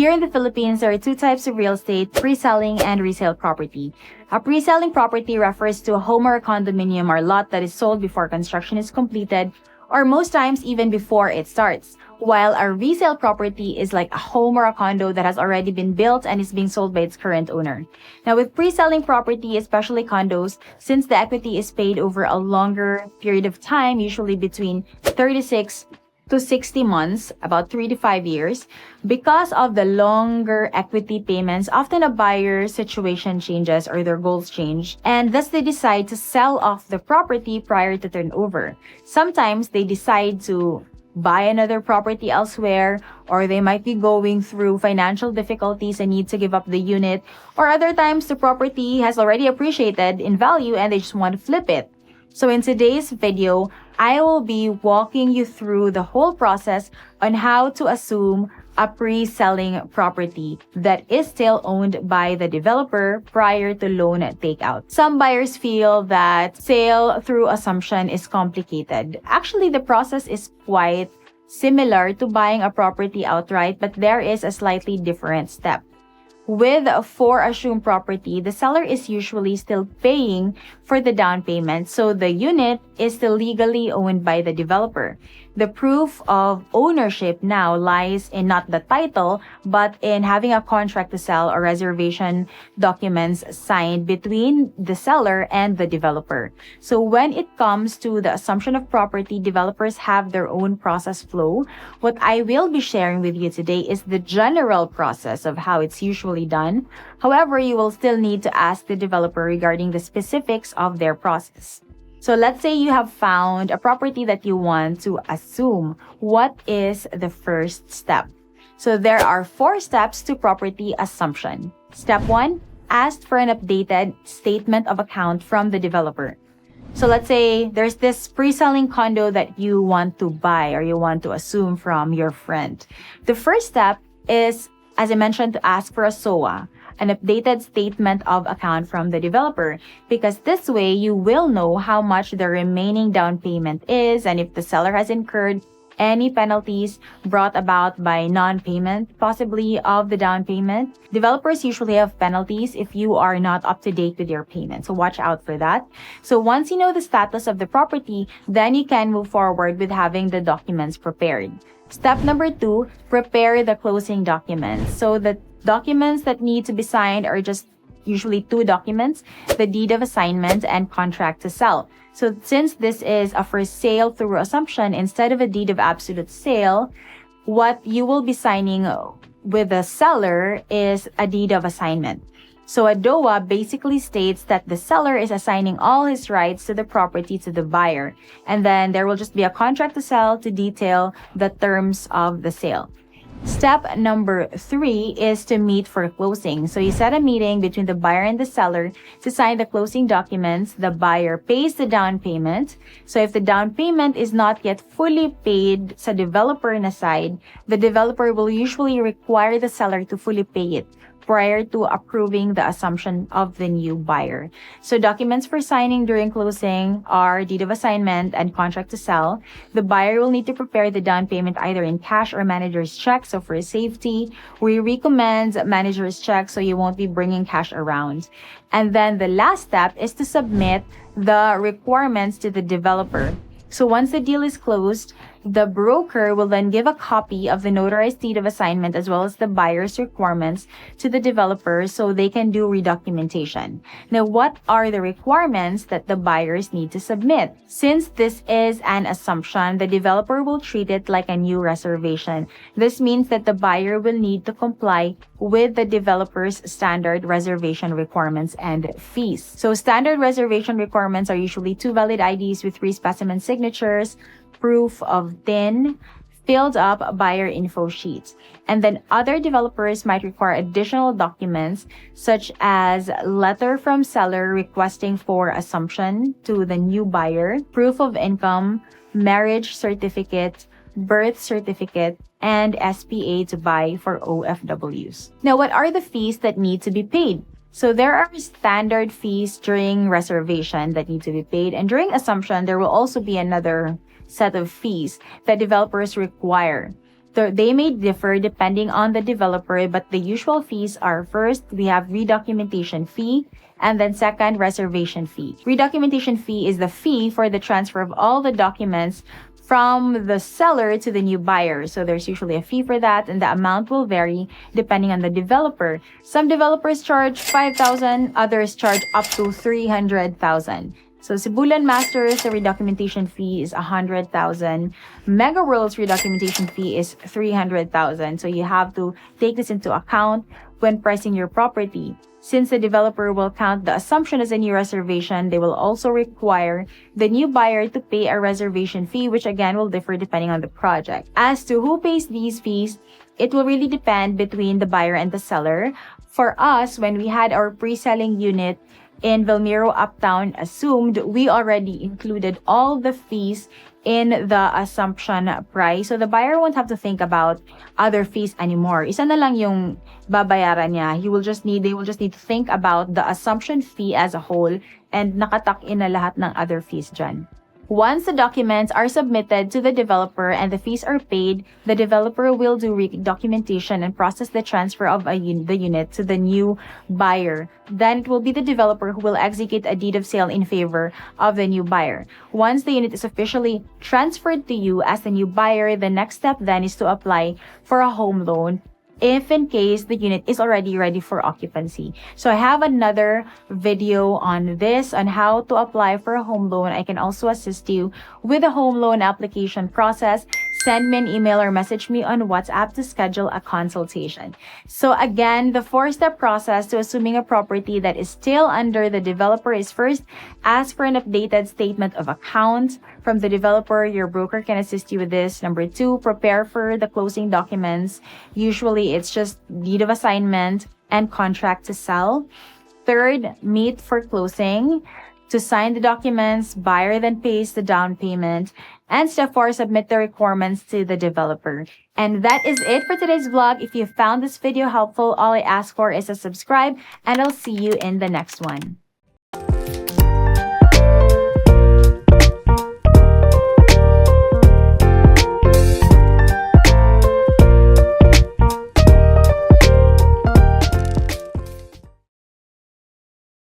Here in the Philippines, there are two types of real estate: pre-selling and resale property. A pre-selling property refers to a home or a condominium or lot that is sold before construction is completed, or most times even before it starts. While a resale property is like a home or a condo that has already been built and is being sold by its current owner. Now, with pre-selling property, especially condos, since the equity is paid over a longer period of time, usually between 36 to 60 months, about 3 to 5 years, because of the longer equity payments, often a buyer's situation changes or their goals change, and thus they decide to sell off the property prior to turnover. Sometimes they decide to buy another property elsewhere, or they might be going through financial difficulties and need to give up the unit, or other times the property has already appreciated in value and they just want to flip it. So in today's video, I will be walking you through the whole process on how to assume a pre-selling property that is still owned by the developer prior to loan takeout. Some buyers feel that sale through assumption is complicated. Actually, the process is quite similar to buying a property outright, but there is a slightly different step. With for assumed property, the seller is usually still paying for the down payment, so the unit is still legally owned by the developer. The proof of ownership now lies in not the title, but in having a contract to sell or reservation documents signed between the seller and the developer. So when it comes to the assumption of property, developers have their own process flow. What I will be sharing with you today is the general process of how it's usually done. However, you will still need to ask the developer regarding the specifics of their process. So let's say you have found a property that you want to assume. What is the first step? So there are 4 steps to property assumption. Step 1, ask for an updated statement of account from the developer. So let's say there's this pre-selling condo that you want to buy or you want to assume from your friend. The first step is, as I mentioned, to ask for a SOA, an updated statement of account from the developer, because this way you will know how much the remaining down payment is and if the seller has incurred any penalties brought about by non-payment, possibly of the down payment. Developers usually have penalties if you are not up to date with your payment, so watch out for that. So once you know the status of the property, then you can move forward with having the documents prepared. Step number 2, prepare the closing documents. So the documents that need to be signed are just usually 2 documents: the deed of assignment and contract to sell. So since this is a for sale through assumption instead of a deed of absolute sale, what you will be signing with the seller is a deed of assignment. So a DOA basically states that the seller is assigning all his rights to the property to the buyer, and then there will just be a contract to sell to detail the terms of the sale. Step number 3 is to meet for closing. So you set a meeting between the buyer and the seller to sign the closing documents. The buyer pays the down payment. So if the down payment is not yet fully paid sa developer na side, the developer will usually require the seller to fully pay it prior to approving the assumption of the new buyer. So documents for signing during closing are deed of assignment and contract to sell. The buyer will need to prepare the down payment either in cash or manager's check. So for safety, we recommend manager's check so you won't be bringing cash around. And then the last step is to submit the requirements to the developer. So once the deal is closed, the broker will then give a copy of the notarized deed of assignment as well as the buyer's requirements to the developer so they can do redocumentation. Now, what are the requirements that the buyers need to submit? Since this is an assumption, the developer will treat it like a new reservation. This means that the buyer will need to comply with the developer's standard reservation requirements and fees. So standard reservation requirements are usually 2 valid IDs with 3 specimen signatures, proof of TIN, filled up buyer info sheets. And then other developers might require additional documents such as letter from seller requesting for assumption to the new buyer, proof of income, marriage certificate, birth certificate, and SPA to buy for OFWs. Now, what are the fees that need to be paid? So there are standard fees during reservation that need to be paid, and during assumption, there will also be another set of fees that developers require. They may differ depending on the developer, but the usual fees are: first, we have redocumentation fee, and then second, reservation fee. Redocumentation fee is the fee for the transfer of all the documents from the seller to the new buyer. So there's usually a fee for that, and the amount will vary depending on the developer. Some developers charge 5,000, others charge up to 300,000. So Cebulan Masters, the redocumentation fee is 100,000. Mega World's redocumentation fee is 300,000. So you have to take this into account when pricing your property. Since the developer will count the assumption as a new reservation, they will also require the new buyer to pay a reservation fee, which again will differ depending on the project. As to who pays these fees, it will really depend between the buyer and the seller. For us, when we had our pre-selling unit in Vilmiro Uptown assumed, we already included all the fees in the assumption price. So the buyer won't have to think about other fees anymore. Isa na lang yung babayaran niya. They will just need to think about the assumption fee as a whole, and nakatak in na lahat ng other fees dyan. Once the documents are submitted to the developer and the fees are paid, the developer will do documentation and process the transfer of the unit to the new buyer. Then it will be the developer who will execute a deed of sale in favor of the new buyer. Once the unit is officially transferred to you as the new buyer, the next step then is to apply for a home loan, if in case the unit is already ready for occupancy. So I have another video on this, on how to apply for a home loan. I can also assist you with the home loan application process. Send me an email or message me on WhatsApp to schedule a consultation. So again, the 4-step process to assuming a property that is still under the developer is: first, ask for an updated statement of account from the developer. Your broker can assist you with this. Number 2, prepare for the closing documents. Usually it's just deed of assignment and contract to sell. Third, meet for closing. To sign the documents, buyer then pays the down payment. And step 4, submit the requirements to the developer. And that is it for today's vlog. If you found this video helpful, all I ask for is a subscribe, and I'll see you in the next one.